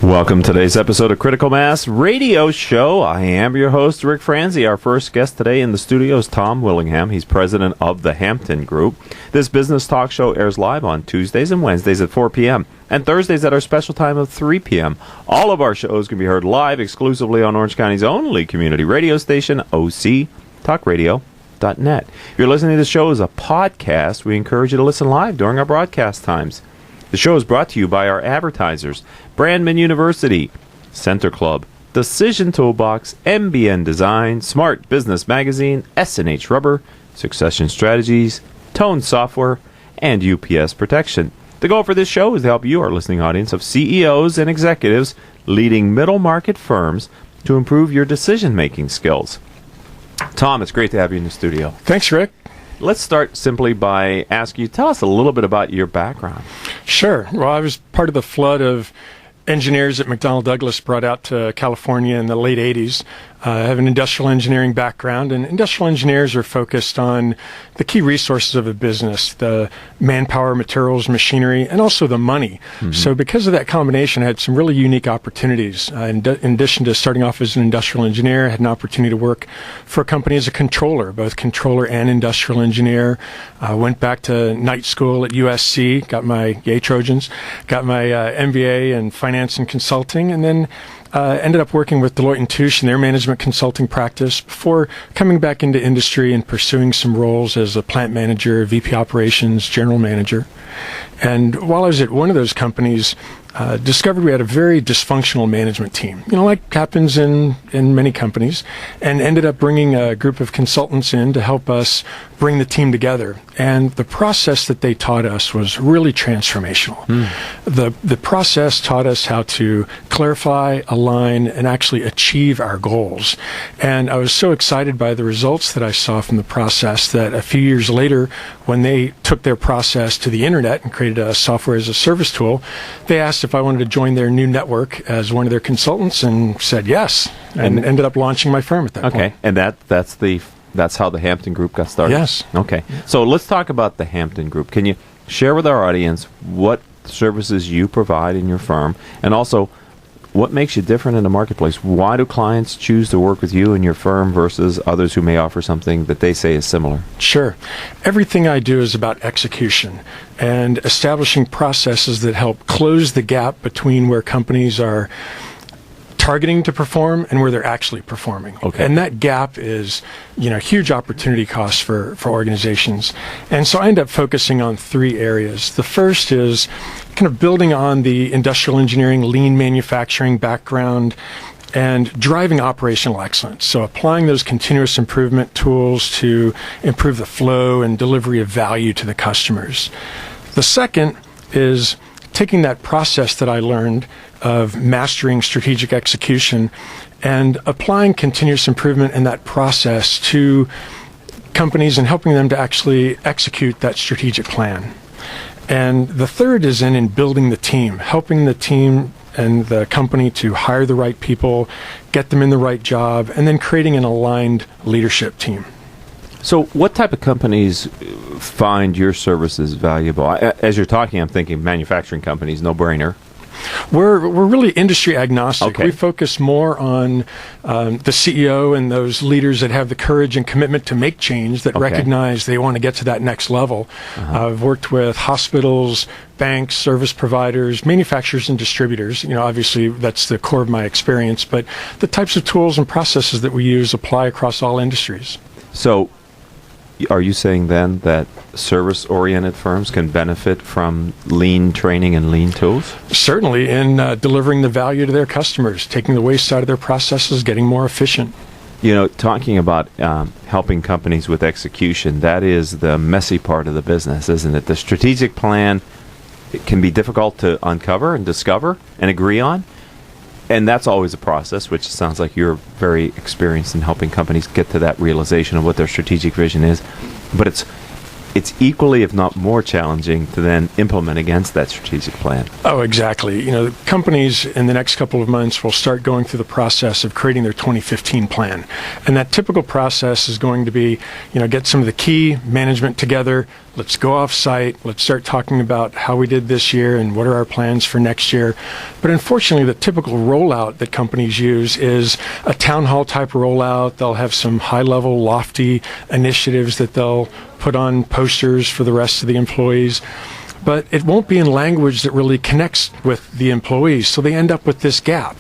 Welcome to today's episode of Critical Mass Radio Show. I am your host, Ric Franzi. Our first guest today in the studio is Tom Willingham. He's president of the Hampton Group. This business talk show airs live on Tuesdays and Wednesdays at 4 p.m. and Thursdays at our special time of 3 p.m. All of our shows can be heard live exclusively on Orange County's only community radio station, octalkradio.net. If you're listening to the show as a podcast, we encourage you to listen live during our broadcast times. The show is brought to you by our advertisers, Brandman University, Center Club, Decision Toolbox, MBN Design, Smart Business Magazine, S&H Rubber, Succession Strategies, Tone Software, and UPS Protection. The goal for this show is to help you, our listening audience of CEOs and executives leading middle market firms, to improve your decision-making skills. Tom, it's great to have you in the studio. Thanks, Rick. Let's start simply by asking you, tell us a little bit about your background. Sure. Well, I was part of the flood of engineers that McDonnell Douglas brought out to California in the late 80s. I have an industrial engineering background, and industrial engineers are focused on the key resources of a business, the manpower, materials, machinery, and also the money. Mm-hmm. So because of that combination, I had some really unique opportunities. In addition to starting off as an industrial engineer, I had an opportunity to work for a company as a controller, both controller and industrial engineer. Went back to night school at USC, got my Yay Trojans, got my MBA in finance and consulting, and then ended up working with Deloitte & Touche in their management consulting practice before coming back into industry and pursuing some roles as a plant manager, VP operations, general manager. And while I was at one of those companies, discovered we had a very dysfunctional management team, like happens in many companies, and ended up bringing a group of consultants in to help us bring the team together. And the process that they taught us was really transformational. The process taught us how to clarify, align, and actually achieve our goals. And I was so excited by the results that I saw from the process that a few years later, when they took their process to the internet and created a software as a service tool, they asked if I wanted to join their new network as one of their consultants, and said yes, and ended up launching my firm at that point. Okay, and that's how the Hampton Group got started? Yes. Okay, so let's talk about the Hampton Group. Can you share with our audience what services you provide in your firm, and also what makes you different in the marketplace? Why do clients choose to work with you and your firm versus others who may offer something that they say is similar? Sure. Everything I do is about execution and establishing processes that help close the gap between where companies are targeting to perform and where they're actually performing. Okay. And that gap is, huge opportunity costs for organizations. And so I end up focusing on three areas. The first is kind of building on the industrial engineering, lean manufacturing background and driving operational excellence. So applying those continuous improvement tools to improve the flow and delivery of value to the customers. The second is taking that process that I learned of mastering strategic execution and applying continuous improvement in that process to companies and helping them to actually execute that strategic plan. And the third is in building the team, helping the team and the company to hire the right people, get them in the right job, and then creating an aligned leadership team. So what type of companies find your services valuable? As you're talking, I'm thinking manufacturing companies, no-brainer. We're really industry agnostic. Okay. We focus more on the CEO and those leaders that have the courage and commitment to make change, that recognize they want to get to that next level. I've worked with hospitals, banks, service providers, manufacturers, and distributors. Obviously that's the core of my experience, but the types of tools and processes that we use apply across all industries. So are you saying then that service-oriented firms can benefit from lean training and lean tools? Certainly, in delivering the value to their customers, taking the waste out of their processes, getting more efficient. Talking about helping companies with execution, that is the messy part of the business, isn't it? The strategic plan, it can be difficult to uncover and discover and agree on. And that's always a process, which sounds like you're very experienced in helping companies get to that realization of what their strategic vision is. But it's it's equally, if not more challenging to then implement against that strategic plan. Oh, exactly. Companies in the next couple of months will start going through the process of creating their 2015 plan. And that typical process is going to be, get some of the key management together. Let's go off site. Let's start talking about how we did this year and what are our plans for next year. But unfortunately, the typical rollout that companies use is a town hall type rollout. They'll have some high level, lofty initiatives that they'll put on posters for the rest of the employees, but it won't be in language that really connects with the employees. So they end up with this gap.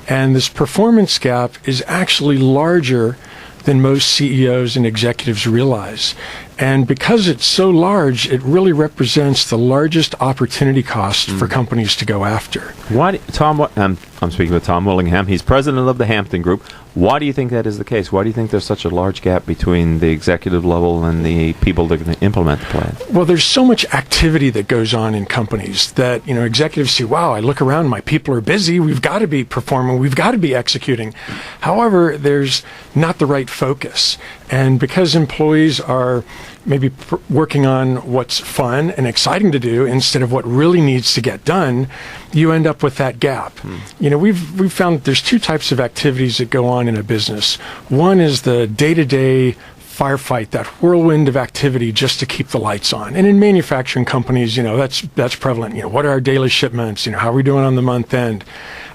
And this performance gap is actually larger than most CEOs and executives realize. And because it's so large, it really represents the largest opportunity cost for companies to go after. I'm speaking with Tom Willingham. He's president of the Hampton Group. Why do you think that is the case? Why do you think there's such a large gap between the executive level and the people that are going to implement the plan? Well, there's so much activity that goes on in companies that, executives see, wow, I look around, my people are busy, we've got to be performing, we've got to be executing. However, there's not the right focus. And because employees are maybe working on what's fun and exciting to do instead of what really needs to get done, you end up with that gap. We've found that there's two types of activities that go on in a business. One is the day-to-day firefight, that whirlwind of activity just to keep the lights on. And in manufacturing companies, that's prevalent. What are our daily shipments? How are we doing on the month end?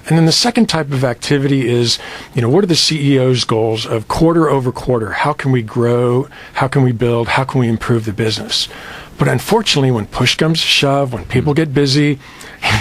And then the second type of activity is, what are the CEO's goals of quarter over quarter? How can we grow? How can we build? How can we improve the business? But unfortunately, when push comes to shove, when people get busy,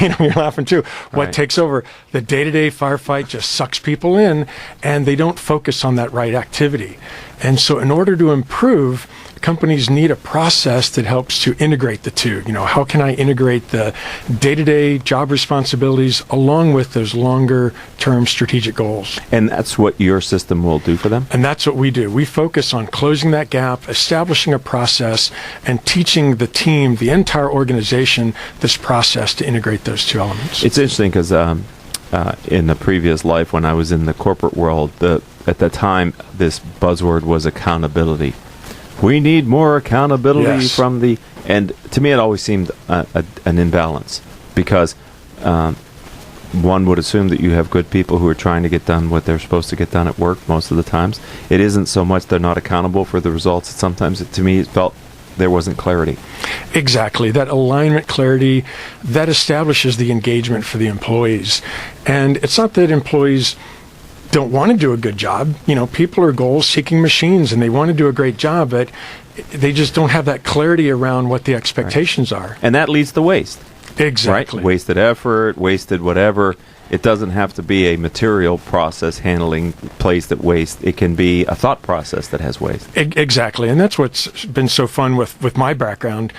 you're laughing too, what takes over? The day-to-day firefight just sucks people in, and they don't focus on that right activity. And so in order to improve, companies need a process that helps to integrate the two. How can I integrate the day-to-day job responsibilities along with those longer-term strategic goals? And that's what your system will do for them? And that's what we do. We focus on closing that gap, establishing a process, and teaching the team, the entire organization, this process to integrate those two elements. It's interesting because in the previous life, when I was in the corporate world, at the time, this buzzword was accountability. We need more accountability from the... And to me, it always seemed an imbalance because one would assume that you have good people who are trying to get done what they're supposed to get done at work most of the times. It isn't so much they're not accountable for the results. Sometimes, to me, it felt there wasn't clarity. Exactly. That alignment, clarity, that establishes the engagement for the employees. And it's not that employees don't want to do a good job. People are goal-seeking machines, and they want to do a great job, but they just don't have that clarity around what the expectations are. And that leads to waste. Exactly. Right? Wasted effort, wasted whatever. It doesn't have to be a material process handling place that waste. It can be a thought process that has waste. Exactly. And that's what's been so fun with my background,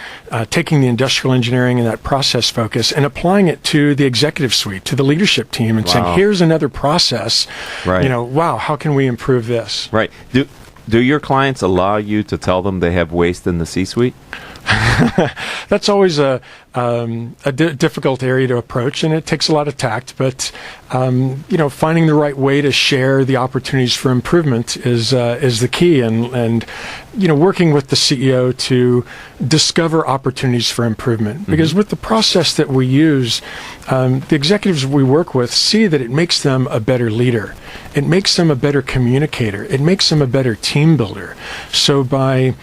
taking the industrial engineering and that process focus and applying it to the executive suite, to the leadership team, and saying, here's another process. Right. Wow, how can we improve this? Right. Do your clients allow you to tell them they have waste in the C-suite? That's always a difficult area to approach, and it takes a lot of tact. But finding the right way to share the opportunities for improvement is the key, and working with the CEO to discover opportunities for improvement. Because with the process that we use, the executives we work with see that it makes them a better leader, it makes them a better communicator, it makes them a better team builder. So by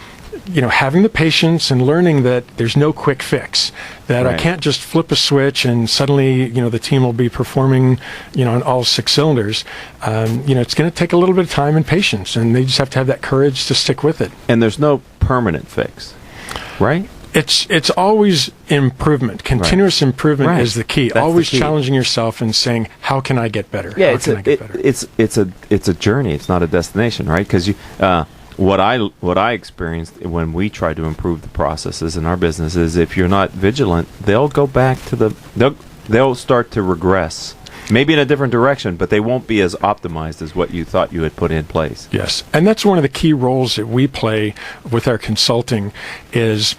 having the patience and learning that there's no quick fix, that I can't just flip a switch and suddenly, the team will be performing, on all six cylinders. It's going to take a little bit of time and patience, and they just have to have that courage to stick with it. And there's no permanent fix, right? It's always improvement. Continuous improvement is the key. That's always the key. Challenging yourself and saying, how can I get better? Yeah, it's a journey. It's not a destination, right? Because what I experienced when we try to improve the processes in our business is if you're not vigilant, they'll go back to they'll start to regress, maybe in a different direction, but they won't be as optimized as what you thought you had put in place. Yes, and that's one of the key roles that we play with our consulting is,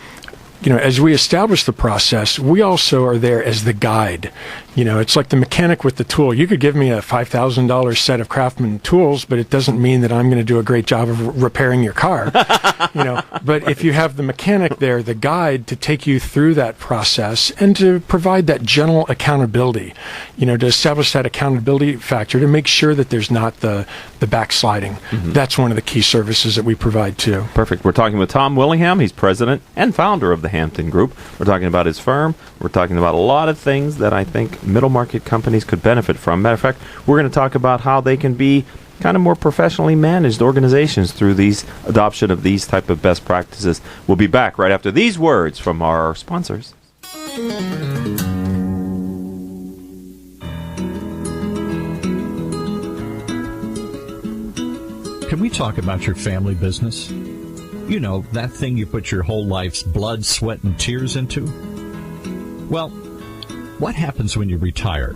as we establish the process, we also are there as the guide. It's like the mechanic with the tool. You could give me a $5,000 set of Craftsman tools, but it doesn't mean that I'm going to do a great job of repairing your car. But if you have the mechanic there, the guide to take you through that process and to provide that general accountability, to establish that accountability factor to make sure that there's not the backsliding. That's one of the key services that we provide too. Perfect. We're talking with Tom Willingham. He's president and founder of the Hampton Group. We're talking about his firm. We're talking about a lot of things that I think middle market companies could benefit from. Matter of fact, we're going to talk about how they can be kind of more professionally managed organizations through these adoption of these type of best practices. We'll be back right after these words from our sponsors. Can we talk about your family business? That thing you put your whole life's blood, sweat, and tears into? Well, what happens when you retire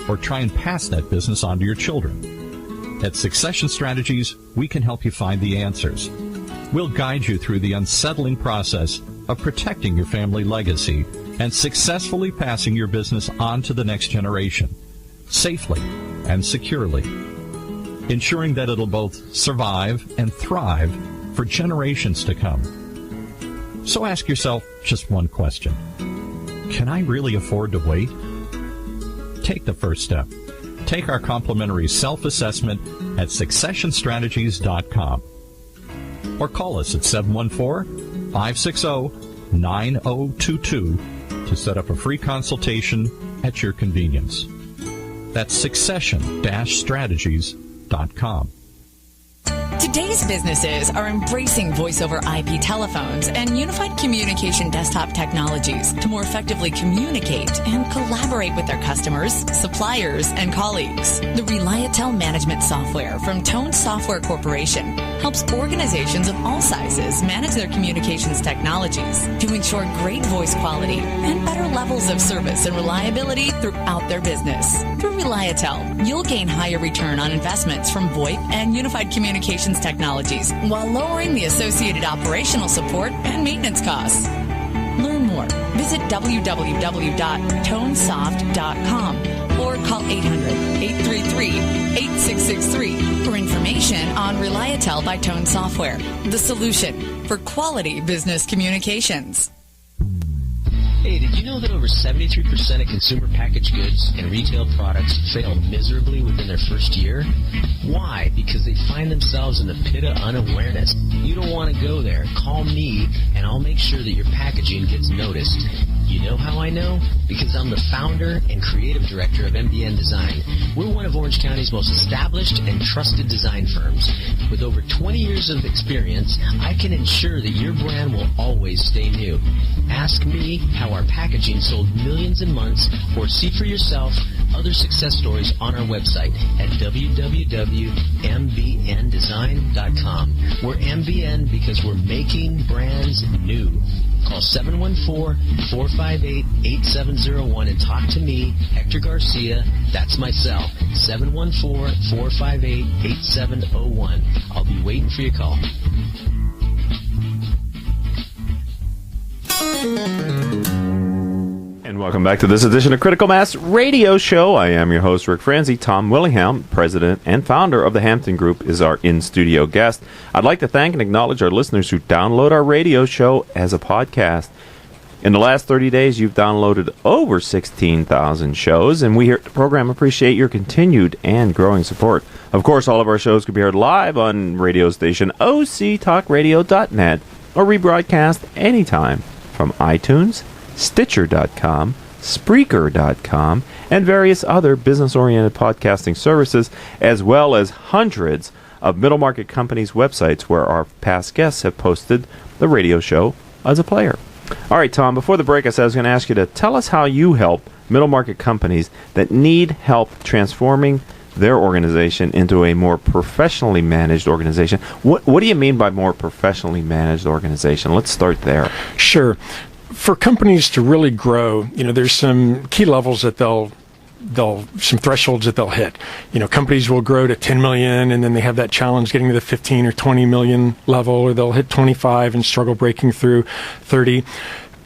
or try and pass that business on to your children? At Succession Strategies, we can help you find the answers. We'll guide you through the unsettling process of protecting your family legacy and successfully passing your business on to the next generation, safely and securely, ensuring that it'll both survive and thrive for generations to come. So ask yourself just one question. Can I really afford to wait? Take the first step. Take our complimentary self-assessment at successionstrategies.com or call us at 714-560-9022 to set up a free consultation at your convenience. That's succession-strategies.com. Today's businesses are embracing voice-over IP telephones and unified communication desktop technologies to more effectively communicate and collaborate with their customers, suppliers, and colleagues. The Reliatel management software from Tone Software Corporation helps organizations of all sizes manage their communications technologies to ensure great voice quality and better levels of service and reliability throughout their business. Through Reliatel, you'll gain higher return on investments from VoIP and unified communications technologies while lowering the associated operational support and maintenance costs. Learn more. Visit www.tonesoft.com or call 800-833-8663 for information on Reliatel by Tone Software, the solution for quality business communications. Hey, did you know that over 73% of consumer packaged goods and retail products fail miserably within their first year? Why? Because they find themselves in the pit of unawareness. You don't want to go there. Call me, and I'll make sure that your packaging gets noticed. You know how I know? Because I'm the founder and creative director of MBN Design. We're one of Orange County's most established and trusted design firms. With over 20 years of experience, I can ensure that your brand will always stay new. Ask me how our packaging sold millions in months, or see for yourself other success stories on our website at www.mbndesign.com. We're MBN because we're making brands new. Call 714-458-8701 and talk to me, Hector Garcia. That's my cell, 714-458-8701. I'll be waiting for your call. And welcome back to this edition of Critical Mass Radio Show. I am your host, Ric Franzi. Tom Willingham, president and founder of the Hampton Group, is our in-studio guest. I'd like to thank and acknowledge our listeners who download our radio show as a podcast. In the last 30 days, you've downloaded over 16,000 shows, and we here at the program appreciate your continued and growing support. Of course, all of our shows can be heard live on radio station octalkradio.net or rebroadcast anytime from iTunes, Stitcher.com, Spreaker.com, and various other business-oriented podcasting services, as well as hundreds of middle market companies' websites where our past guests have posted the radio show as a player. All right, Tom, before the break, I said I was going to ask you to tell us how you help middle market companies that need help transforming their organization into a more professionally managed organization. What do you mean by more professionally managed organization? Let's start there. Sure. For companies to really grow, there's some key levels that some thresholds that they'll hit. Companies will grow to 10 million and then they have that challenge getting to the 15 or 20 million level, or they'll hit 25 and struggle breaking through 30.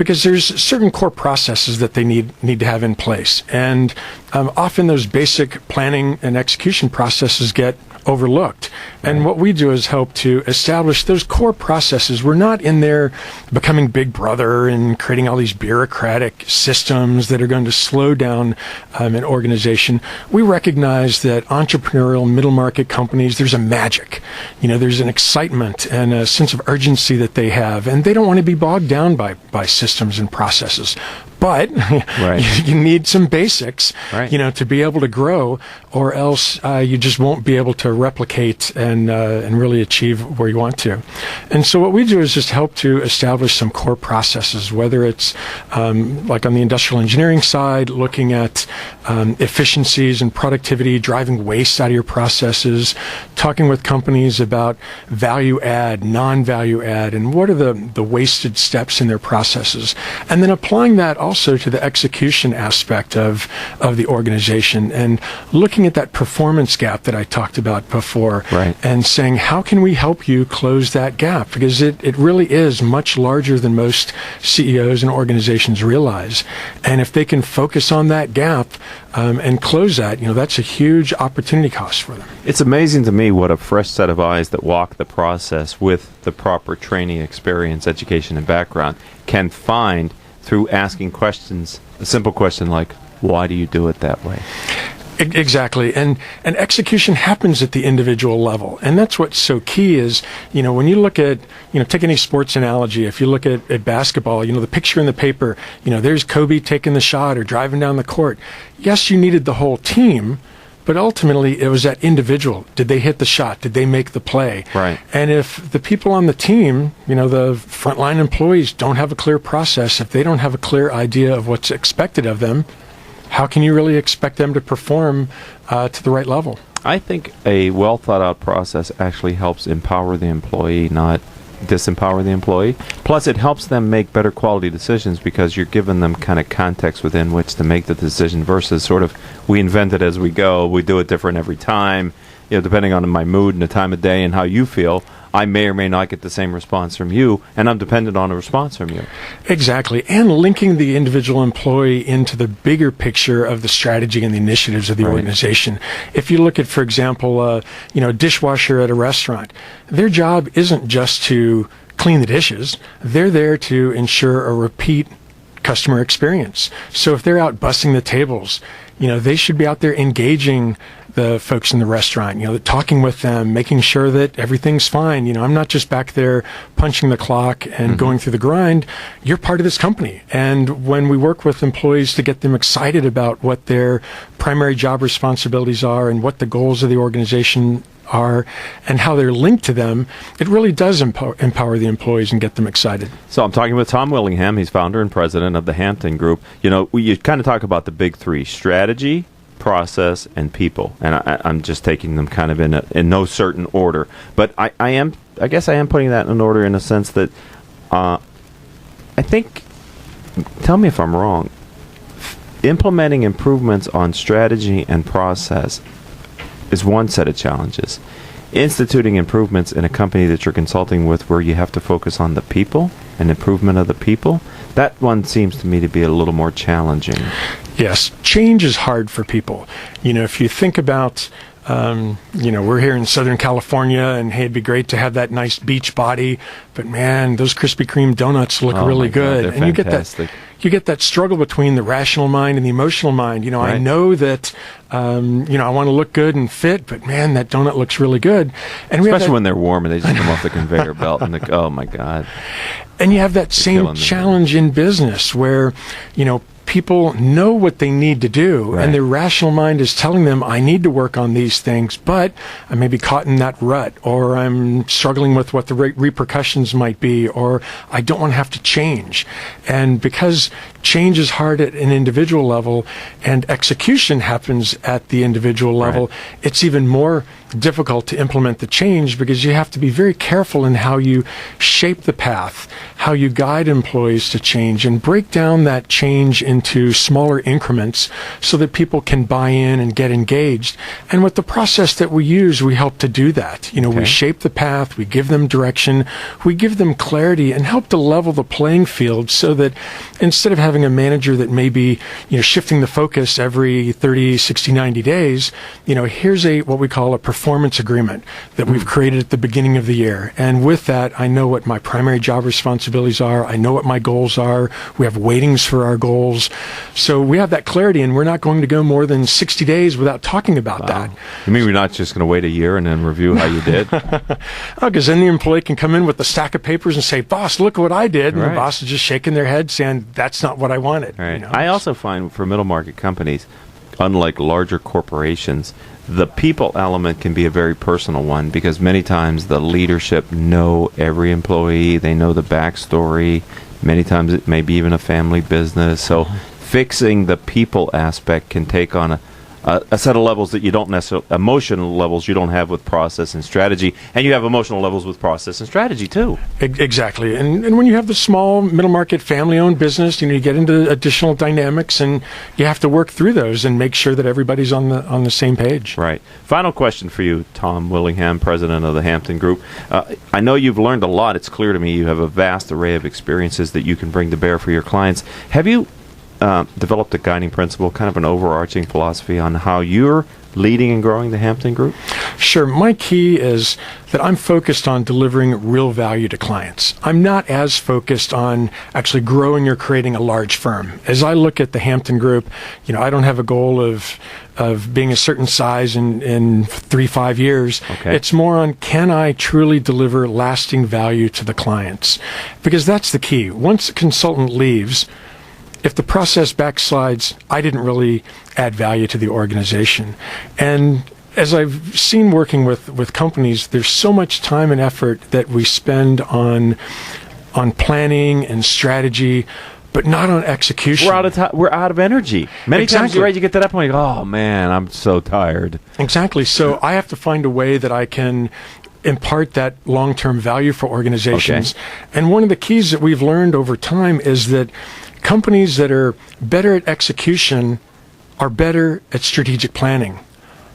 because there's certain core processes that they need to have in place. And often those basic planning and execution processes get overlooked. And what we do is help to establish those core processes. We're not in there becoming Big Brother and creating all these bureaucratic systems that are going to slow down an organization. We recognize that entrepreneurial middle market companies, there's a magic. There's an excitement and a sense of urgency that they have, and they don't want to be bogged down by systems and processes. But you need some basics, to be able to grow, or else you just won't be able to replicate and really achieve where you want to. And so what we do is just help to establish some core processes, whether it's like on the industrial engineering side, looking at efficiencies and productivity, driving waste out of your processes, talking with companies about value add, non-value add, and what are the wasted steps in their processes, and then applying that also to the execution aspect of the organization, and looking at that performance gap that I talked about before, and saying, how can we help you close that gap? Because it really is much larger than most CEOs and organizations realize. And if they can focus on that gap and close that, that's a huge opportunity cost for them. It's amazing to me what a fresh set of eyes that walk the process with the proper training, experience, education, and background can find through asking questions, a simple question like, why do you do it that way? Exactly. And execution happens at the individual level. And that's what's so key is, when you look at, take any sports analogy, if you look at basketball, the picture in the paper, there's Kobe taking the shot or driving down the court. Yes, you needed the whole team, but ultimately it was that individual. Did they hit the shot? Did they make the play? Right. And if the people on the team, the frontline employees don't have a clear process, if they don't have a clear idea of what's expected of them, how can you really expect them to perform to the right level? I think a well thought out process actually helps empower the employee, not disempower the employee. Plus, it helps them make better quality decisions because you're giving them kind of context within which to make the decision versus sort of we invent it as we go. We do it different every time. Depending on my mood and the time of day and how you feel, I may or may not get the same response from you, and I'm dependent on a response from you. Exactly. And linking the individual employee into the bigger picture of the strategy and the initiatives of the organization. If you look at, for example, a dishwasher at a restaurant, their job isn't just to clean the dishes. They're there to ensure a repeat customer experience. So if they're out bussing the tables, they should be out there engaging the folks in the restaurant, talking with them, making sure that everything's fine. I'm not just back there punching the clock and going through the grind. You're part of this company. And when we work with employees to get them excited about what their primary job responsibilities are and what the goals of the organization are and how they're linked to them, it really does empower the employees and get them excited. So I'm talking with Tom Willingham. He's founder and president of the Hampton Group. You kind of talk about the big three: strategy, process, and people. And I'm just taking them kind of in no certain order. But I guess I am putting that in order in a sense that I think, tell me if I'm wrong, implementing improvements on strategy and process is one set of challenges. Instituting improvements in a company that you're consulting with where you have to focus on the people and improvement of the people, that one seems to me to be a little more challenging. Yes, change is hard for people. If you think about, we're here in Southern California, and hey, it'd be great to have that nice beach body, but man, those Krispy Kreme donuts look really good. God, and fantastic. you get that struggle between the rational mind and the emotional mind. I know that, I want to look good and fit, but man, that donut looks really good. And especially when they're warm and they just come off the conveyor belt and oh my God. And you have that same challenge in business where, people know what they need to do, and their rational mind is telling them, I need to work on these things, but I may be caught in that rut, or I'm struggling with what the repercussions might be, or I don't want to have to change. And because change is hard at an individual level and execution happens at the individual level, it's even more difficult to implement the change because you have to be very careful in how you shape the path, how you guide employees to change and break down that change into smaller increments so that people can buy in and get engaged. And with the process that we use, we help to do that. We shape the path, we give them direction, we give them clarity and help to level the playing field so that instead of having a manager that may be, shifting the focus every 30, 60, 90 days, here's what we call a performance agreement that we've created at the beginning of the year. And with that, I know what my primary job responsibilities are. I know what my goals are. We have weightings for our goals. So we have that clarity, and we're not going to go more than 60 days without talking about that. You mean we're not just going to wait a year and then review how you did? Because then the employee can come in with a stack of papers and say, boss, look what I did. And the boss is just shaking their head saying, that's not what I wanted. Right. I also find for middle market companies, unlike larger corporations, the people element can be a very personal one because many times the leadership know every employee. They know the backstory. Many times it may be even a family business. So fixing the people aspect can take on a set of levels that you don't necessarily, emotional levels you don't have with process and strategy, and you have emotional levels with process and strategy too. Exactly. And when you have the small middle market family owned business, you get into additional dynamics and you have to work through those and make sure that everybody's on the same page. Right. Final question for you, Tom Willingham, president of the Hampton Group. I know you've learned a lot. It's clear to me you have a vast array of experiences that you can bring to bear for your clients. Have you developed a guiding principle, kind of an overarching philosophy on how you're leading and growing the Hampton Group? Sure. My key is that I'm focused on delivering real value to clients. I'm not as focused on actually growing or creating a large firm. As I look at the Hampton Group, I don't have a goal of being a certain size in 3-5 years. Okay. It's more on, can I truly deliver lasting value to the clients? Because that's the key. Once a consultant leaves, if the process backslides, I didn't really add value to the organization. And as I've seen working with companies, there's so much time and effort that we spend on planning and strategy, but not on execution. We're out of energy. Many times you get to that point, you go, oh man, I'm so tired. Exactly. So I have to find a way that I can impart that long-term value for organizations. Okay. And one of the keys that we've learned over time is that companies that are better at execution are better at strategic planning.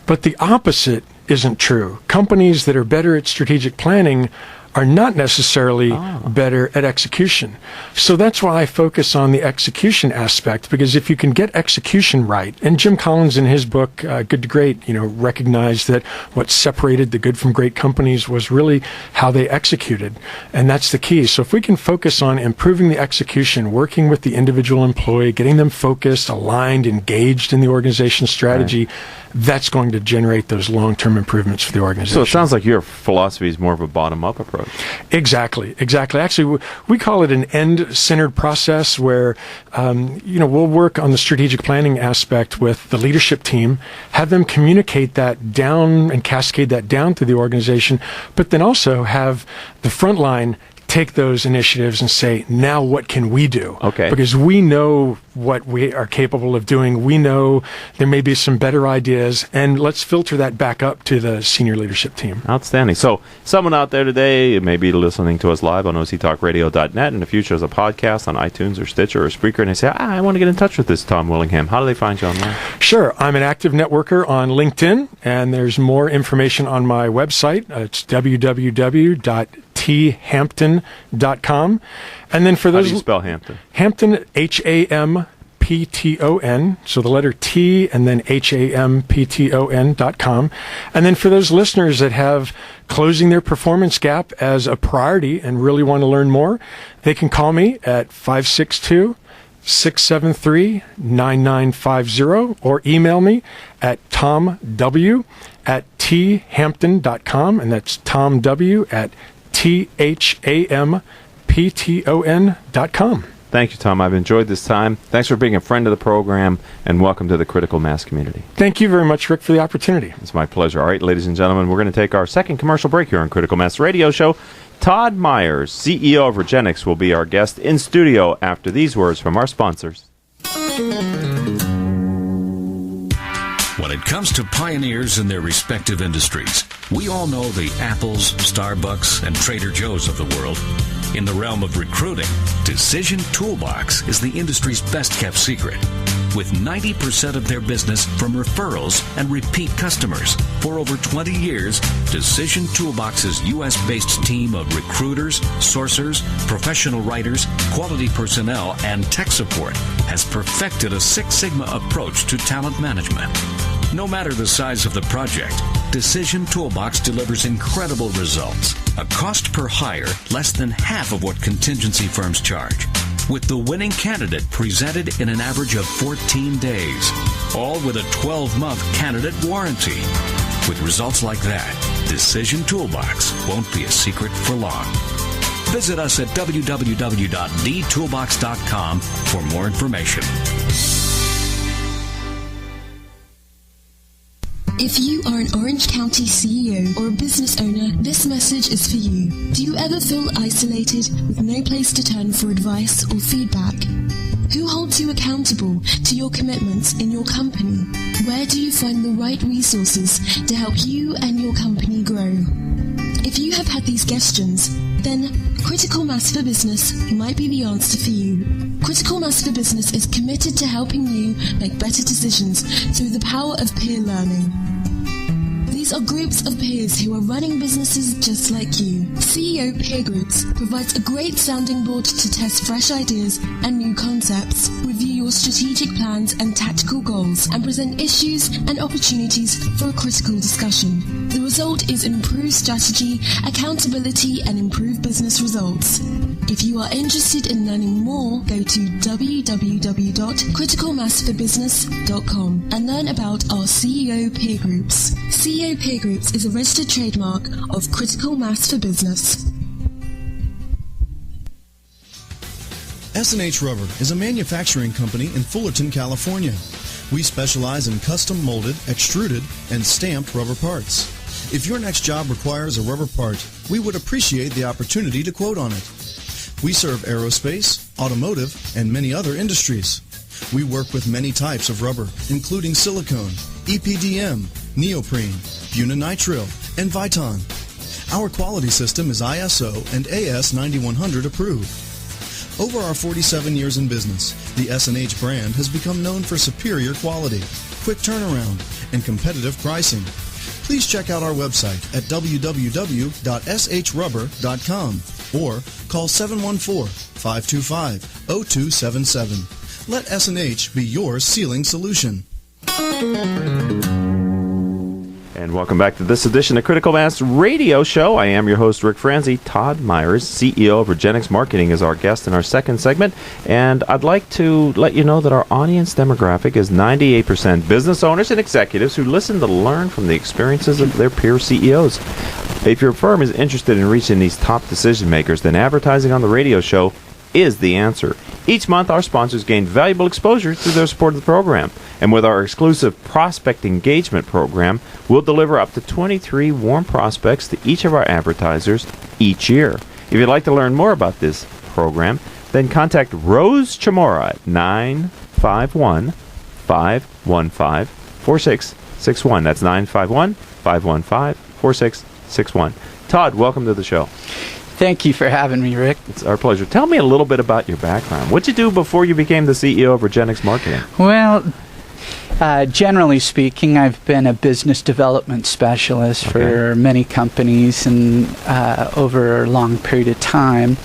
But the opposite isn't true. Companies that are better at strategic planning are not necessarily better at execution. So that's why I focus on the execution aspect, because if you can get execution right, and Jim Collins in his book, Good to Great, recognized that what separated the good from great companies was really how they executed. And that's the key. So if we can focus on improving the execution, working with the individual employee, getting them focused, aligned, engaged in the organization's strategy, that's going to generate those long-term improvements for the organization. So it sounds like your philosophy is more of a bottom-up approach. Exactly. Actually, we call it an end-centered process where, we'll work on the strategic planning aspect with the leadership team, have them communicate that down and cascade that down through the organization, but then also have the front line take those initiatives and say, now what can we do? Okay. Because we know what we are capable of doing. We know there may be some better ideas, and let's filter that back up to the senior leadership team. Outstanding. So someone out there today may be listening to us live on octalkradio.net, in the future as a podcast on iTunes or Stitcher or Spreaker, and they say, I want to get in touch with this Tom Willingham. How do they find you online? Sure. I'm an active networker on LinkedIn, and there's more information on my website. It's www.thampton.com. And then for those, how do you spell Hampton? Hampton, Hampton, so the letter T and then Hampton.com. And then for those listeners that have closing their performance gap as a priority and really want to learn more, they can call me at 562-673-9950 or email me at tomw@thampton.com, and that's tomw@thampton.com. Thank you, Tom. I've enjoyed this time. Thanks for being a friend of the program, and welcome to the Critical Mass community. Thank you very much, Rick, for the opportunity. It's my pleasure. All right, ladies and gentlemen, we're going to take our second commercial break here on Critical Mass Radio Show. Todd Meyers, CEO of Regenix, will be our guest in studio after these words from our sponsors. When it comes to pioneers in their respective industries, We all know the Apples, Starbucks, and Trader Joe's of the world. In the realm of recruiting, Decision Toolbox is the industry's best-kept secret. With 90% of their business from referrals and repeat customers. For over 20 years, Decision Toolbox's U.S.-based team of recruiters, sourcers, professional writers, quality personnel, and tech support has perfected a Six Sigma approach to talent management. No matter the size of the project, Decision Toolbox delivers incredible results. A cost per hire less than half of what contingency firms charge. With the winning candidate presented in an average of 14 days. All with a 12-month candidate warranty. With results like that, Decision Toolbox won't be a secret for long. Visit us at www.dtoolbox.com for more information. If you are an Orange County CEO or a business owner, this message is for you. Do you ever feel isolated with no place to turn for advice or feedback? Who holds you accountable to your commitments in your company? Where do you find the right resources to help you and your company grow? If you have had these questions, then Critical Mass for Business might be the answer for you. Critical Mass for Business is committed to helping you make better decisions through the power of peer learning. These are groups of peers who are running businesses just like you. CEO Peer Groups provides a great sounding board to test fresh ideas and new concepts, review your strategic plans and tactical goals, and present issues and opportunities for a critical discussion. The result is improved strategy, accountability, and improved business results. If you are interested in learning more, go to www.criticalmassforbusiness.com and learn about our CEO Peer Groups. CEO Peer Groups is a registered trademark of Critical Mass for Business. S&H Rubber is a manufacturing company in Fullerton, California. We specialize in custom molded, extruded, and stamped rubber parts. If your next job requires a rubber part, we would appreciate the opportunity to quote on it. We serve aerospace, automotive, and many other industries. We work with many types of rubber, including silicone, EPDM, neoprene, bunanitrile, and Viton. Our quality system is ISO and AS 9100 approved. Over our 47 years in business, the S&H brand has become known for superior quality, quick turnaround, and competitive pricing. Please check out our website at www.shrubber.com or call 714-525-0277. Let S&H be your sealing solution. And welcome back to this edition of Critical Mass Radio Show. I am your host, Ric Franzi. Todd Meyers, CEO of Regenix Marketing, is our guest in our second segment. And I'd like to let you know that our audience demographic is 98% business owners and executives who listen to learn from the experiences of their peer CEOs. If your firm is interested in reaching these top decision makers, then advertising on the radio show is the answer. Each month, our sponsors gain valuable exposure through their support of the program. And with our exclusive prospect engagement program, we'll deliver up to 23 warm prospects to each of our advertisers each year. If you'd like to learn more about this program, then contact Rose Chamorro at 951-515-4661. That's 951-515-4661. Todd, welcome to the show. Thank you for having me, Rick. It's our pleasure. Tell me a little bit about your background. What did you do before you became the CEO of Regenix Marketing? Well, generally speaking, I've been a business development specialist for many companies and over a long period of time.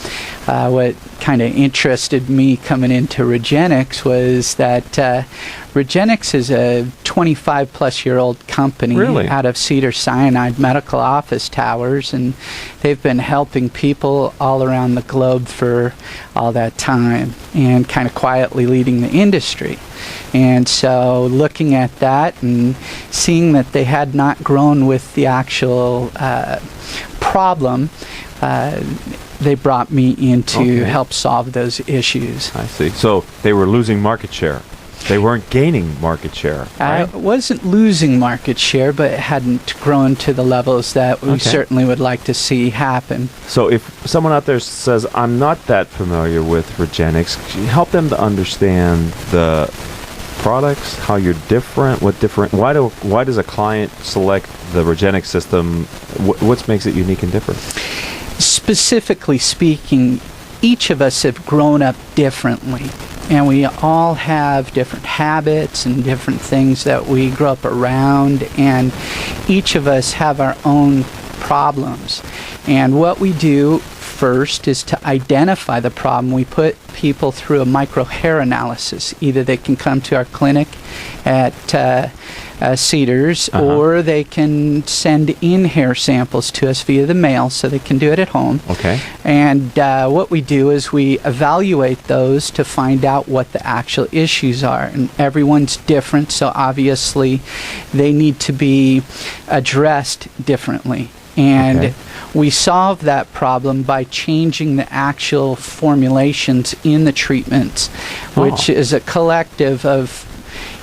What kind of interested me coming into Regenix was that Regenix is a 25-plus-year-old company out of Cedars-Sinai Medical Office Towers, and they've been helping people all around the globe for all that time and kind of quietly leading the industry. And so looking at that and seeing that they had not grown with the actual problem, they brought me in to help solve those issues. I see. So they were losing market share. They weren't gaining market share, right? I wasn't losing market share, but it hadn't grown to the levels that we certainly would like to see happen. So if someone out there says, I'm not that familiar with Regenix, help them to understand the products, how you're different, why does a client select the Regenix system? What makes it unique and different? Specifically speaking, each of us have grown up differently, and we all have different habits and different things that we grow up around, and each of us have our own problems. And what we do first is to identify the problem. We put people through a micro hair analysis. Either they can come to our clinic at Cedars, or they can send in hair samples to us via the mail, so they can do it at home. Okay. And what we do is we evaluate those to find out what the actual issues are. And everyone's different, so obviously they need to be addressed differently. And we solve that problem by changing the actual formulations in the treatments, which is a collective of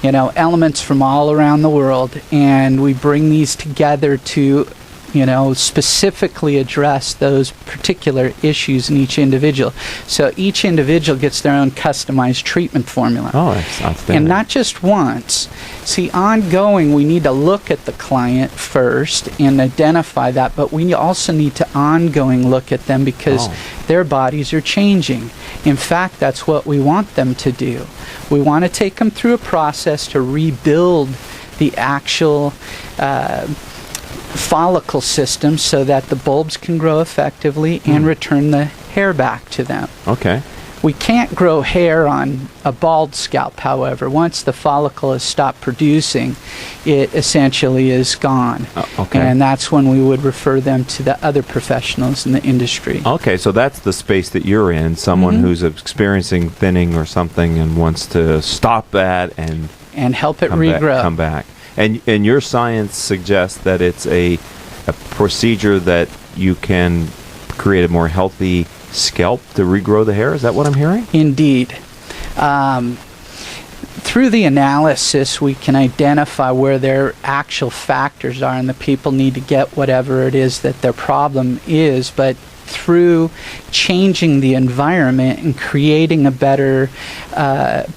elements from all around the world, and we bring these together to specifically address those particular issues in each individual. So each individual gets their own customized treatment formula. Oh, that's outstanding. And not just once. See, ongoing, we need to look at the client first and identify that, but we also need to ongoing look at them because their bodies are changing. In fact, that's what we want them to do. We want to take them through a process to rebuild the actual follicle system so that the bulbs can grow effectively and return the hair back to them. Okay. We can't grow hair on a bald scalp, however. Once the follicle has stopped producing, it essentially is gone. Okay. And that's when we would refer them to the other professionals in the industry. Okay, so that's the space that you're in, someone who's experiencing thinning or something and wants to stop that and help it regrow. Come back. And your science suggests that it's a procedure that you can create a more healthy scalp to regrow the hair. Is that what I'm hearing? Indeed. Through the analysis, we can identify where their actual factors are, and the people need to get whatever it is that their problem is, but through changing the environment and creating a better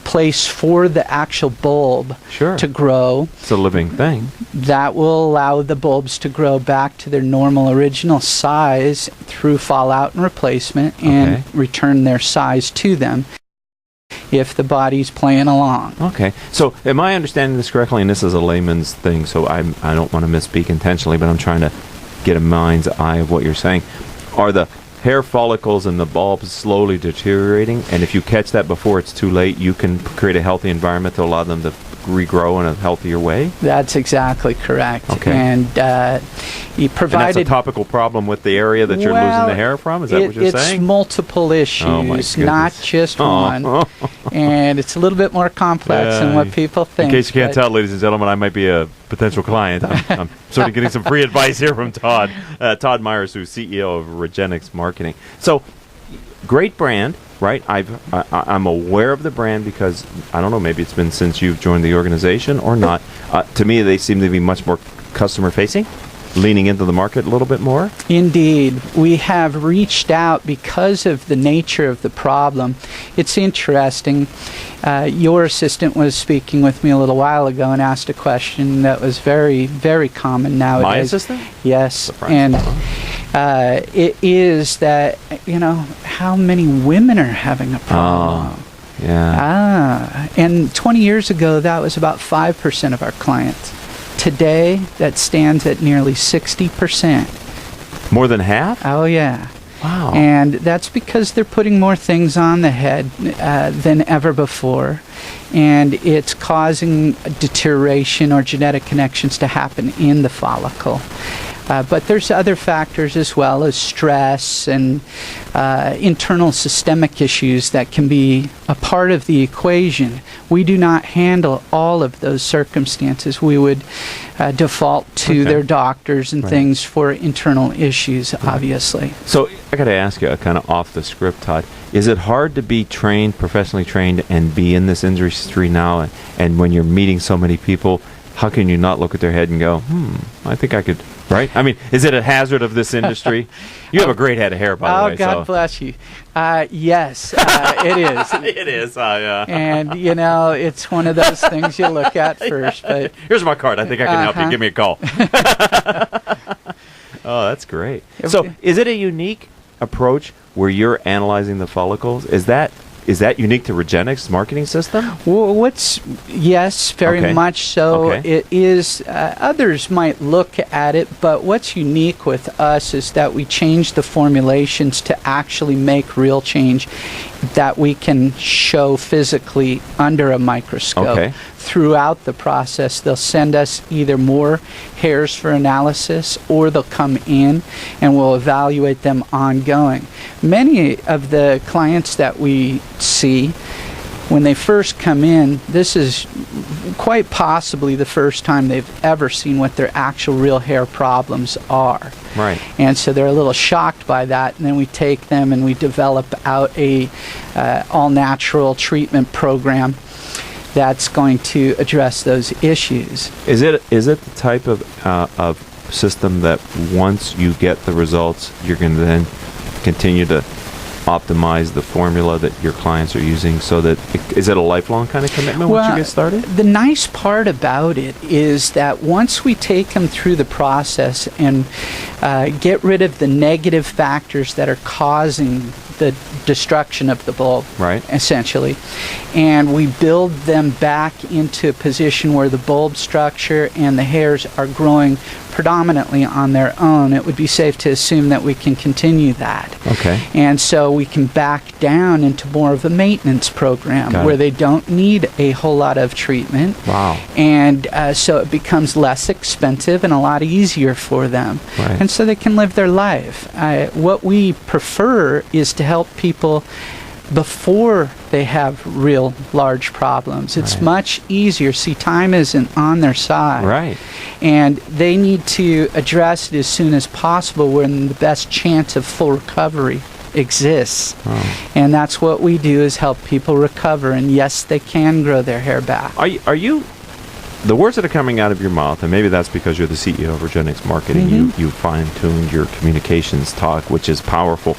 place for the actual bulb to grow. It's a living thing. That will allow the bulbs to grow back to their normal original size through fallout and replacement and return their size to them if the body's playing along. Okay. So am I understanding this correctly? And this is a layman's thing, so I don't want to misspeak intentionally, but I'm trying to get a mind's eye of what you're saying. Are the hair follicles and the bulbs slowly deteriorating? And if you catch that before it's too late, you can create a healthy environment to allow them to regrow in a healthier way? That's exactly correct. Okay. And you provided... And that's a topical problem with the area that you're losing the hair from? Is that what you're saying? It's multiple issues, Oh, my goodness. not just one. And it's a little bit more complex than what people think. In case you can't tell, ladies and gentlemen, I might be a potential client. I'm sort of getting some free advice here from Todd. Todd Meyers, who's CEO of Regenix Marketing. So, great brand, right? I'm aware of the brand because, I don't know, maybe it's been since you've joined the organization or not. To me, they seem to be much more customer-facing, leaning into the market a little bit more. Indeed. We have reached out because of the nature of the problem. It's interesting. Your assistant was speaking with me a little while ago and asked a question that was very, very common nowadays. My assistant? Yes. Surprise. And it is that, how many women are having a problem? Yeah. And 20 years ago, that was about 5% of our clients. Today, that stands at nearly 60%. More than half? Oh, yeah. Wow. And that's because they're putting more things on the head than ever before. And it's causing deterioration or genetic connections to happen in the follicle. But there's other factors as well as stress and internal systemic issues that can be a part of the equation. We do not handle all of those circumstances. We would default to their doctors and things for internal issues, obviously. So I got to ask you, kind of off the script, Todd, is it hard to be trained, professionally trained, and be in this industry now? And when you're meeting so many people, how can you not look at their head and go, I think I could right? I mean, is it a hazard of this industry? You have a great head of hair, by the way. Oh, God bless you. Yes, it is. It is. Yeah. And, you know, it's one of those things you look at first. But here's my card. I think I can help you. Give me a call. Oh, that's great. So is it a unique approach where you're analyzing the follicles? Is that unique to Regenix marketing system? Well, yes, very much so. Okay. It is. Others might look at it, but what's unique with us is that we change the formulations to actually make real change that we can show physically under a microscope. Okay. Throughout the process, they'll send us either more hairs for analysis, or they'll come in and we'll evaluate them ongoing. Many of the clients that we see, when they first come in, this is quite possibly the first time they've ever seen what their actual real hair problems are. Right. And so they're a little shocked by that, and then we take them and we develop out a all-natural treatment program that's going to address those issues. Is it the type of system that once you get the results, you're going to then continue to optimize the formula that your clients are using, so that is it a lifelong kind of commitment once you get started? The nice part about it is that once we take them through the process and get rid of the negative factors that are causing the destruction of the bulb, right, essentially, and we build them back into a position where the bulb structure and the hairs are growing predominantly on their own, it would be safe to assume that we can continue that. Okay. And so we can back down into more of a maintenance program where they don't need a whole lot of treatment. Wow. And so it becomes less expensive and a lot easier for them. Right. And so they can live their life. What we prefer is to help people before they have real large problems. It's much easier. See, time isn't on their side. Right. And they need to address it as soon as possible when the best chance of full recovery exists. Oh. And that's what we do, is help people recover. And yes, they can grow their hair back. Are you the words that are coming out of your mouth, and maybe that's because you're the CEO of Regenix Marketing, you fine-tuned your communications talk, which is powerful.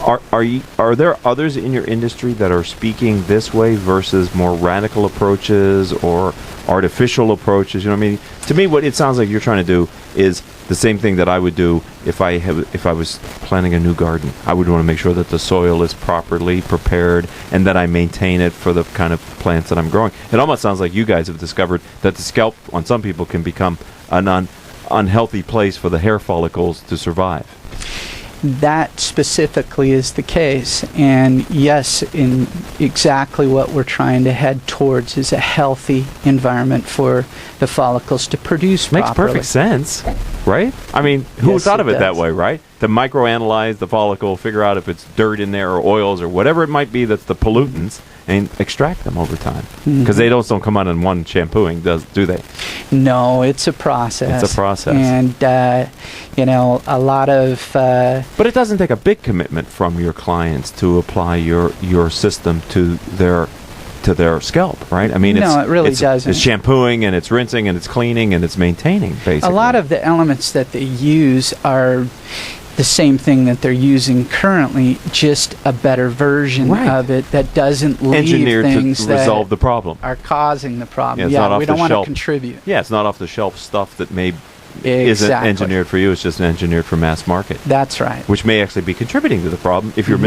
Are there others in your industry that are speaking this way versus more radical approaches or artificial approaches? You know what I mean? To me, what it sounds like you're trying to do is the same thing that I would do if I was planting a new garden. I would want to make sure that the soil is properly prepared and that I maintain it for the kind of plants that I'm growing. It almost sounds like you guys have discovered that the scalp on some people can become an unhealthy place for the hair follicles to survive. That specifically is the case. And yes, in exactly what we're trying to head towards is a healthy environment for the follicles to produce Makes properly. perfect sense, right? I mean, who Yes, thought of it it that does. way, right? To microanalyze the follicle, figure out if it's dirt in there or oils or whatever it might be that's the pollutants, and extract them over time. Because they don't come out in one shampooing, do they? No, it's a process. It's a process. And, a lot of... But it doesn't take a big commitment from your clients to apply your system to their scalp, right? I mean, No, it really doesn't. It's shampooing, and it's rinsing, and it's cleaning, and it's maintaining, basically. A lot of the elements that they use are the same thing that they're using currently, just a better version of it that doesn't leave engineered things to resolve the problem. are causing the problem. Yeah, We don't want to contribute. Yeah, it's not off the shelf stuff that isn't engineered for you. It's just engineered for mass market. That's right. Which may actually be contributing to the problem if you're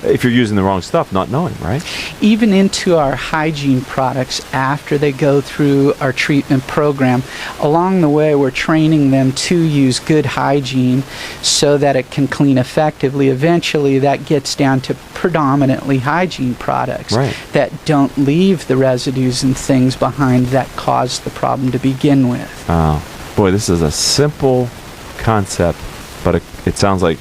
if you're using the wrong stuff, not knowing, right? Even into our hygiene products, after they go through our treatment program, along the way we're training them to use good hygiene so that it can clean effectively. Eventually that gets down to predominantly hygiene products that don't leave the residues and things behind that caused the problem to begin with. Oh, boy, this is a simple concept, but it sounds like,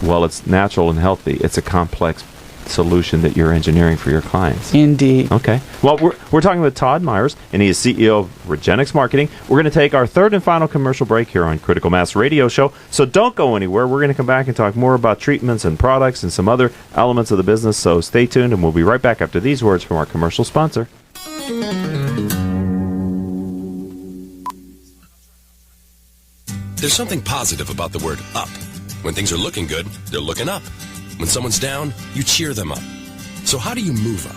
well, it's natural and healthy. It's a complex solution that you're engineering for your clients. Indeed. Okay. Well, we're talking with Todd Meyers, and he is CEO of Regenix Marketing. We're going to take our third and final commercial break here on Critical Mass Radio Show, so don't go anywhere. We're going to come back and talk more about treatments and products and some other elements of the business, so stay tuned, and we'll be right back after these words from our commercial sponsor. There's something positive about the word up. When things are looking good, they're looking up. When someone's down, you cheer them up. So how do you move up?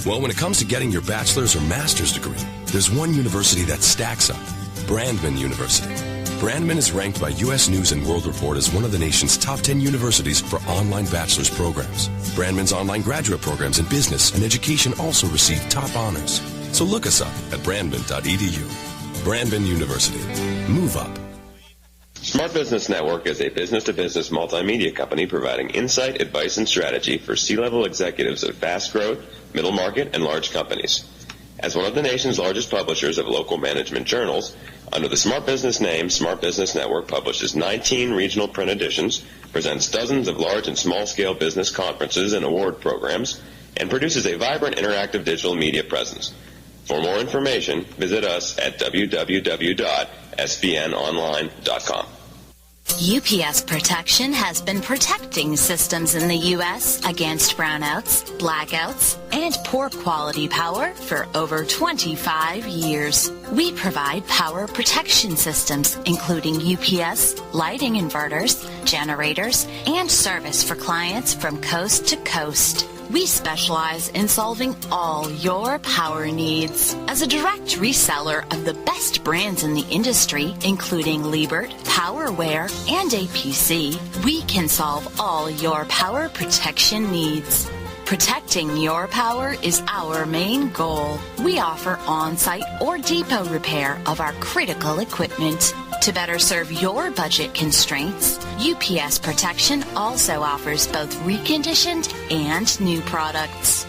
Well, when it comes to getting your bachelor's or master's degree, there's one university that stacks up. Brandman University. Brandman is ranked by U.S. News & World Report as one of the nation's top 10 universities for online bachelor's programs. Brandman's online graduate programs in business and education also receive top honors. So look us up at brandman.edu. Brandman University. Move up. Smart Business Network is a business-to-business multimedia company providing insight, advice, and strategy for C-level executives of fast-growth, middle-market, and large companies. As one of the nation's largest publishers of local management journals, under the Smart Business name, Smart Business Network publishes 19 regional print editions, presents dozens of large and small-scale business conferences and award programs, and produces a vibrant interactive digital media presence. For more information, visit us at www.sbnonline.com. UPS Protection has been protecting systems in the U.S. against brownouts, blackouts, and poor quality power for over 25 years. We provide power protection systems, including UPS, lighting inverters, generators, and service for clients from coast to coast. We specialize in solving all your power needs. As a direct reseller of the best brands in the industry, including Liebert, PowerWare, and APC, we can solve all your power protection needs. Protecting your power is our main goal. We offer on-site or depot repair of our critical equipment. To better serve your budget constraints, UPS Protection also offers both reconditioned and new products.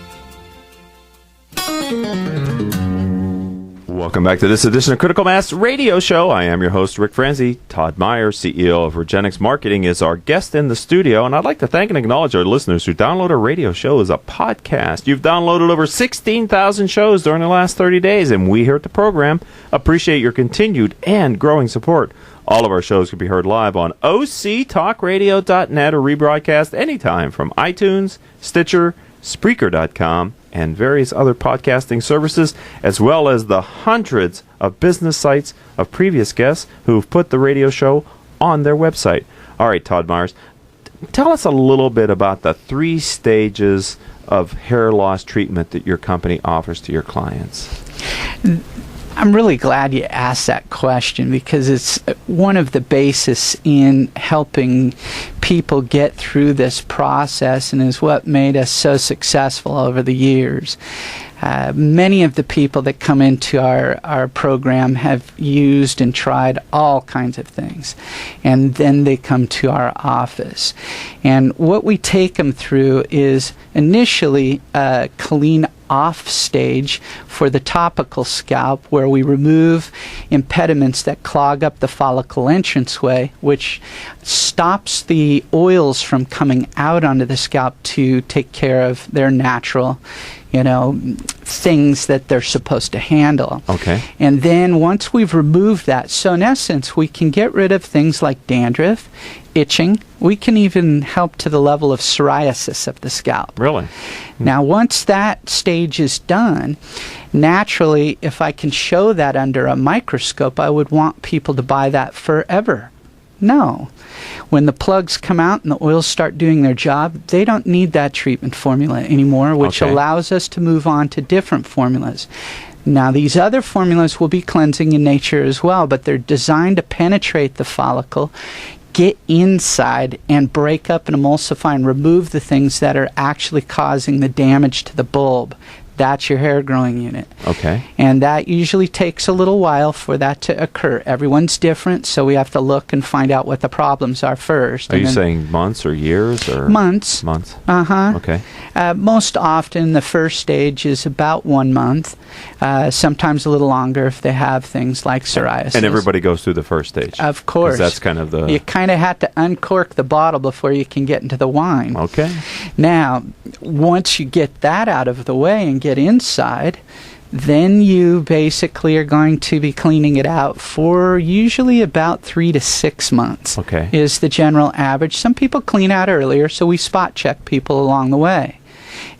Welcome back to this edition of Critical Mass Radio Show. I am your host, Ric Franzi. Todd Meyers, CEO of Regenix Marketing, is our guest in the studio, and I'd like to thank and acknowledge our listeners who download our radio show as a podcast. You've downloaded over 16,000 shows during the last 30 days, and we here at the program appreciate your continued and growing support. All of our shows can be heard live on octalkradio.net or rebroadcast anytime from iTunes, Stitcher, Spreaker.com, and various other podcasting services, as well as the hundreds of business sites of previous guests who've put the radio show on their website. All right, Todd Meyers, tell us a little bit about the 3 stages of hair loss treatment that your company offers to your clients. I'm really glad you asked that question because it's one of the basis in helping people get through this process and is what made us so successful over the years. Many of the people that come into our program have used and tried all kinds of things, and then they come to our office. And what we take them through is initially a clean off stage for the topical scalp, where we remove impediments that clog up the follicle entranceway, which stops the oils from coming out onto the scalp to take care of their natural things that they're supposed to handle. Okay. And then once we've removed that, so in essence, we can get rid of things like dandruff, itching. We can even help to the level of psoriasis of the scalp. Really? Now, once that stage is done, naturally, if I can show that under a microscope, I would want people to buy that forever. No. When the plugs come out and the oils start doing their job, they don't need that treatment formula anymore, which allows us to move on to different formulas. Now, these other formulas will be cleansing in nature as well, but they're designed to penetrate the follicle, get inside, and break up and emulsify and remove the things that are actually causing the damage to the bulb. That's your hair growing unit. Okay. And that usually takes a little while for that to occur. Everyone's different, so we have to look and find out what the problems are first. Are you saying months or years? Or months. Months. Uh-huh. Okay. Most often, the first stage is about 1 month, sometimes a little longer if they have things like psoriasis. And everybody goes through the first stage? Of course. 'Cause that's kind of the... You kind of have to uncork the bottle before you can get into the wine. Okay. Now, once you get that out of the way and get inside, then you basically are going to be cleaning it out for usually about 3 to 6 months. Okay. Is the general average. Some people clean out earlier, so we spot check people along the way.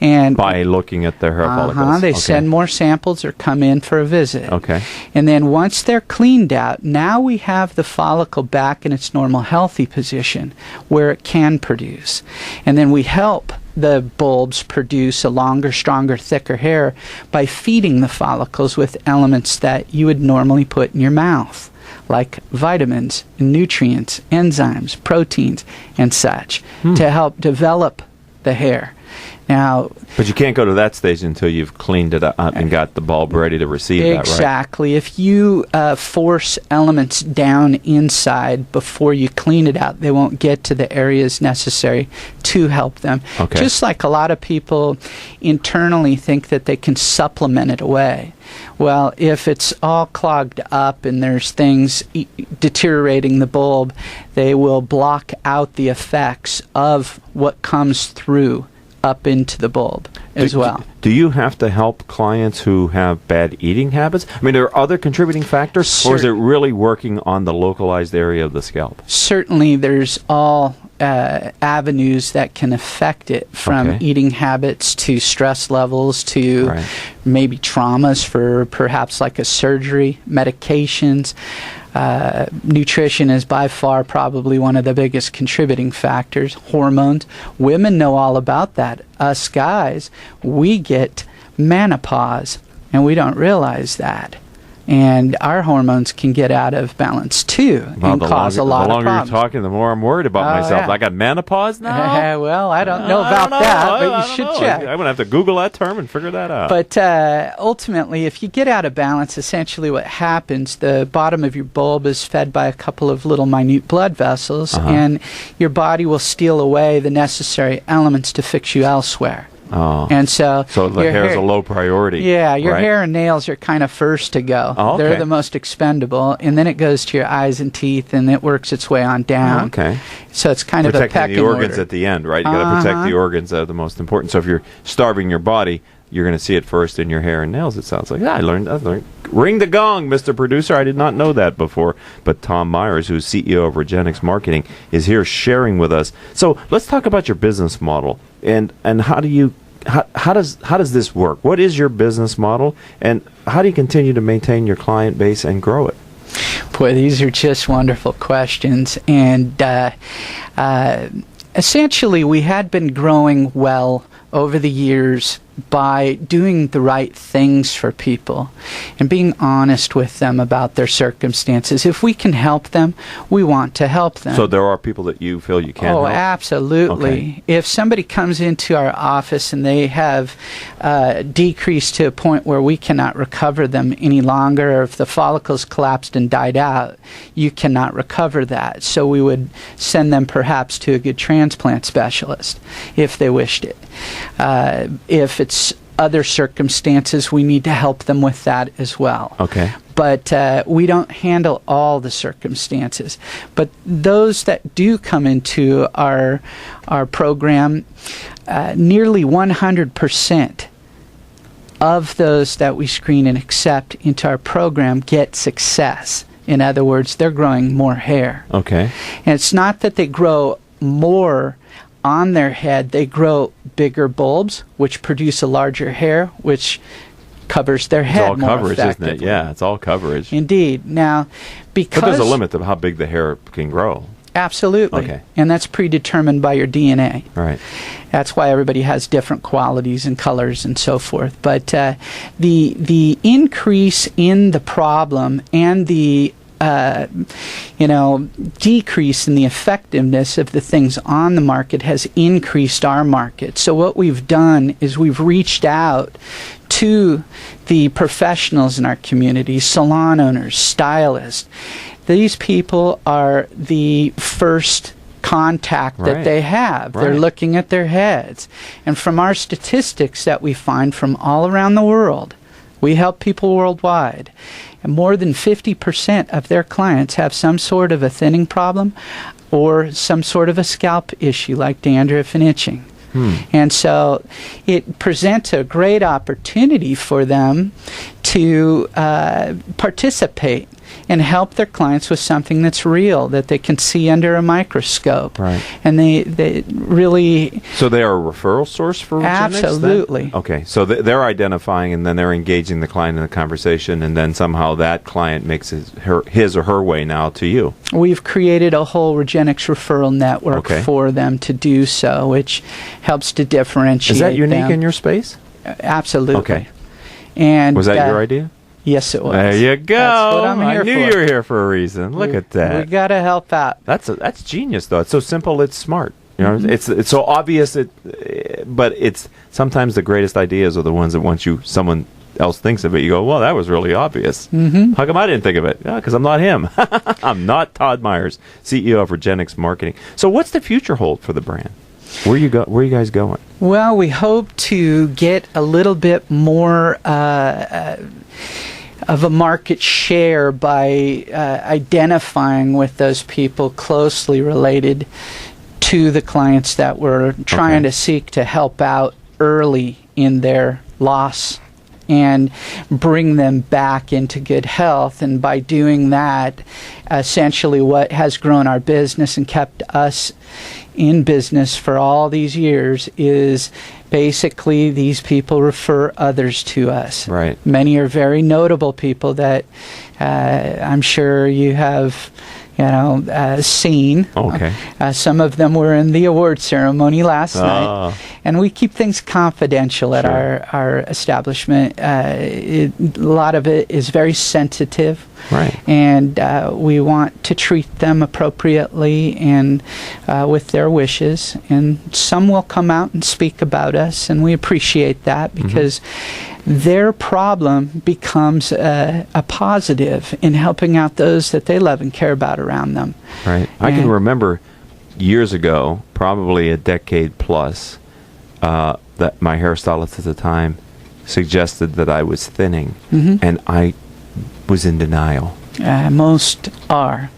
And by looking at their hair follicles. They send more samples or come in for a visit. Okay. And then once they're cleaned out, now we have the follicle back in its normal healthy position where it can produce. And then we help the bulbs produce a longer, stronger, thicker hair by feeding the follicles with elements that you would normally put in your mouth, like vitamins, nutrients, enzymes, proteins, and such, to help develop the hair. Now, but you can't go to that stage until you've cleaned it up and got the bulb ready to receive that, right? Exactly. If you force elements down inside before you clean it out, they won't get to the areas necessary to help them. Okay. Just like a lot of people internally think that they can supplement it away. Well, if it's all clogged up and there's things deteriorating the bulb, they will block out the effects of what comes through up into the bulb as well. Do you have to help clients who have bad eating habits? I mean, are there other contributing factors, or is it really working on the localized area of the scalp? Certainly, there's all avenues that can affect it, from eating habits to stress levels to maybe traumas for perhaps like a surgery, medications. Nutrition is by far probably one of the biggest contributing factors. Hormones. Women know all about that. Us guys, we get menopause, and we don't realize that. And our hormones can get out of balance, too, and cause a lot of problems. The longer you're talking, the more I'm worried about myself. Yeah. I got menopause now? Well, I don't know about that, but you should check. I'm going to have to Google that term and figure that out. But ultimately, if you get out of balance, essentially what happens, the bottom of your bulb is fed by a couple of little minute blood vessels, and your body will steal away the necessary elements to fix you elsewhere. Oh. And so the hair is a low priority. Yeah, your hair and nails are kind of first to go. Oh, okay. They're the most expendable, and then it goes to your eyes and teeth, and it works its way on down. Okay. So it's kind of a pecking protecting the organs order at the end, right? You got to protect the organs that are the most important. So if you're starving your body, you're going to see it first in your hair and nails, it sounds like. Yeah, I learned. Ring the gong, Mr. Producer. I did not know that before. But Tom Meyers, who's CEO of Regenix Marketing, is here sharing with us. So let's talk about your business model and how do you how does this work? What is your business model, and how do you continue to maintain your client base and grow it? Boy, these are just wonderful questions. And essentially, we had been growing well over the years by doing the right things for people and being honest with them about their circumstances. If we can help them, we want to help them. So there are people that you feel you can't help? Oh, absolutely. Okay. If somebody comes into our office and they have decreased to a point where we cannot recover them any longer, or if the follicles collapsed and died out, you cannot recover that. So we would send them perhaps to a good transplant specialist if they wished it. If it's other circumstances, we need to help them with that as well. Okay. But we don't handle all the circumstances. But those that do come into our program, nearly 100% of those that we screen and accept into our program get success. In other words, they're growing more hair. Okay. And it's not that they grow more on their head, they grow bigger bulbs, which produce a larger hair, which covers their head more It's all coverage, effectively. isn't it? Yeah, it's all coverage. Indeed. Now, because... But there's a limit to how big the hair can grow. Absolutely. Okay. And that's predetermined by your DNA. Right. That's why everybody has different qualities and colors and so forth. But the increase in the problem and the decrease in the effectiveness of the things on the market has increased our market. So what we've done is we've reached out to the professionals in our community, salon owners, stylists. These people are the first contact that they have. They're looking at their heads. And from our statistics that we find from all around the world, we help people worldwide. And more than 50% of their clients have some sort of a thinning problem or some sort of a scalp issue like dandruff and itching. And so it presents a great opportunity for them to participate and help their clients with something that's real, that they can see under a microscope. Right. And they really... So they are a referral source for Regenix, Absolutely. then? Okay. So they're identifying, and then they're engaging the client in the conversation, and then somehow that client makes his or her way now to you. We've created a whole Regenix referral network for them to do so, which helps to differentiate. Is that unique them. in your space? Absolutely. Okay. And was that your idea? Yes, it was. There you go. That's what I'm here I knew for. you were here for a reason. Look at that. We got to help out. That's genius, though. It's so simple. It's smart. You know, it's so obvious. But it's sometimes the greatest ideas are the ones that once someone else thinks of it, you go, well, that was really obvious. How come I didn't think of it? Yeah, because I'm not him. I'm not Todd Meyers, CEO of Regenix Marketing. So what's the future hold for the brand? Where are you guys going? Well, we hope to get a little bit more of a market share by identifying with those people closely related to the clients that we're trying to seek to help out early in their loss and bring them back into good health. And by doing that, essentially what has grown our business and kept us in business for all these years is basically these people refer others to us. Right. Many are very notable people that I'm sure you have seen. Okay. Some of them were in the award ceremony last night. And we keep things confidential at our establishment. A lot of it is very sensitive. Right. And we want to treat them appropriately and with their wishes. And some will come out and speak about us, and we appreciate that because their problem becomes a positive in helping out those that they love and care about around them. Right. I can remember years ago, probably a decade plus, that my hairstylist at the time suggested that I was thinning, and I was in denial. Most are.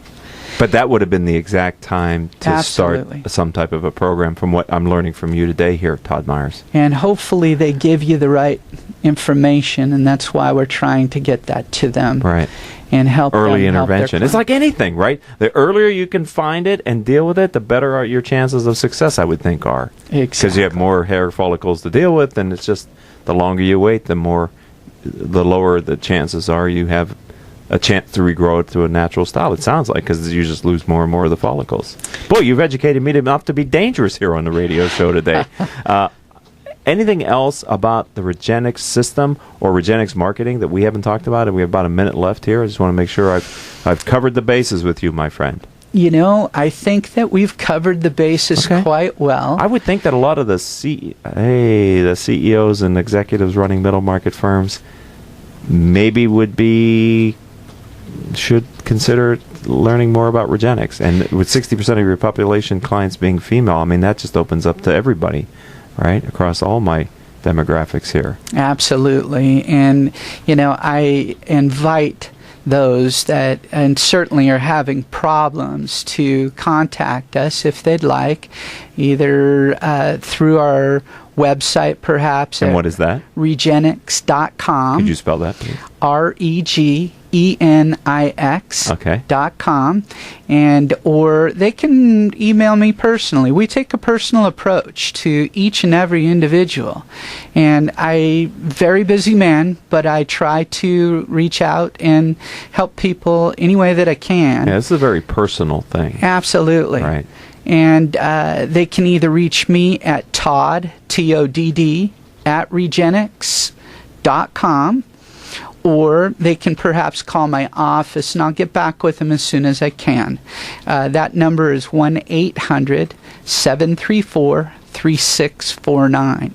But that would have been the exact time to start some type of a program from what I'm learning from you today here, Todd Meyers. And hopefully they give you the right information, and that's why we're trying to get that to them. Right. And help early them intervention. It's like anything, right? The earlier you can find it and deal with it, the better are your chances of success, I would think, are. Exactly. Because you have more hair follicles to deal with, and it's just the longer you wait, the lower the chances are you have a chance to regrow it to a natural style. It sounds like, because you just lose more and more of the follicles. Boy, you've educated me enough to be dangerous here on the radio show today. Anything else about the Regenix system or Regenix marketing that we haven't talked about? And we have about a minute left here. I just want to make sure I've covered the bases with you, my friend. I think that we've covered the bases quite well. I would think that a lot of the CEOs and executives running middle market firms maybe should consider learning more about Regenix. And with 60% of your population clients being female, I mean, that just opens up to everybody, right, across all my demographics here. Absolutely. And, I invite those that and certainly are having problems to contact us if they'd like, either through our website perhaps. And what is that? Regenix.com. Could you spell that, please? REGENIX.com. And or they can email me personally. We take a personal approach to each and every individual. And very busy man, but I try to reach out and help people any way that I can. Yeah, this is a very personal thing. Absolutely. Right. And they can either reach me at Todd, T-O-D-D, at Regenix.com, or they can perhaps call my office, and I'll get back with them as soon as I can. That number is 1-800-734-3649.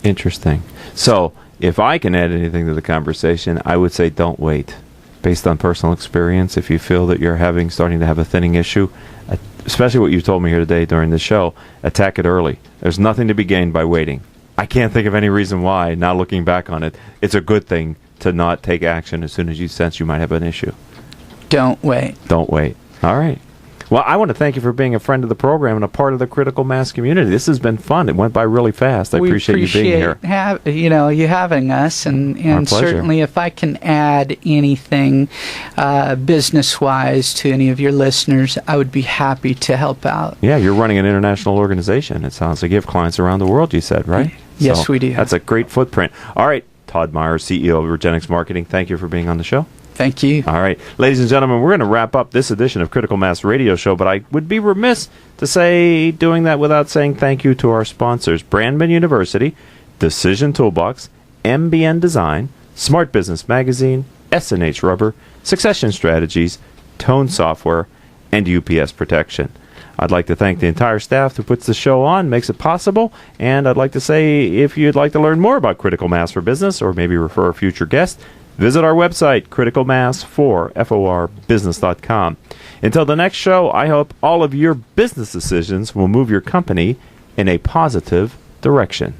Interesting. So, if I can add anything to the conversation, I would say don't wait. Based on personal experience, if you feel that you're starting to have a thinning issue, especially what you told me here today during the show, attack it early. There's nothing to be gained by waiting. I can't think of any reason why, now looking back on it, it's a good thing to not take action as soon as you sense you might have an issue. Don't wait. Don't wait. All right. Well, I want to thank you for being a friend of the program and a part of the critical mass community. This has been fun. It went by really fast. I appreciate you being here. You having us, and certainly if I can add anything business-wise to any of your listeners, I would be happy to help out. Yeah, you're running an international organization. It sounds like you have clients around the world, you said, right? Yes, so we do. That's a great footprint. All right, Todd Meyers, CEO of Regenix Marketing, thank you for being on the show. Thank you. All right. Ladies and gentlemen, we're going to wrap up this edition of Critical Mass Radio Show, but I would be remiss to say doing that without saying thank you to our sponsors, Brandman University, Decision Toolbox, MBN Design, Smart Business Magazine, S&H Rubber, Succession Strategies, Tone Software, and UPS Protection. I'd like to thank the entire staff who puts the show on, makes it possible, and I'd like to say if you'd like to learn more about Critical Mass for Business or maybe refer a future guest, visit our website, criticalmass4business.com. Until the next show, I hope all of your business decisions will move your company in a positive direction.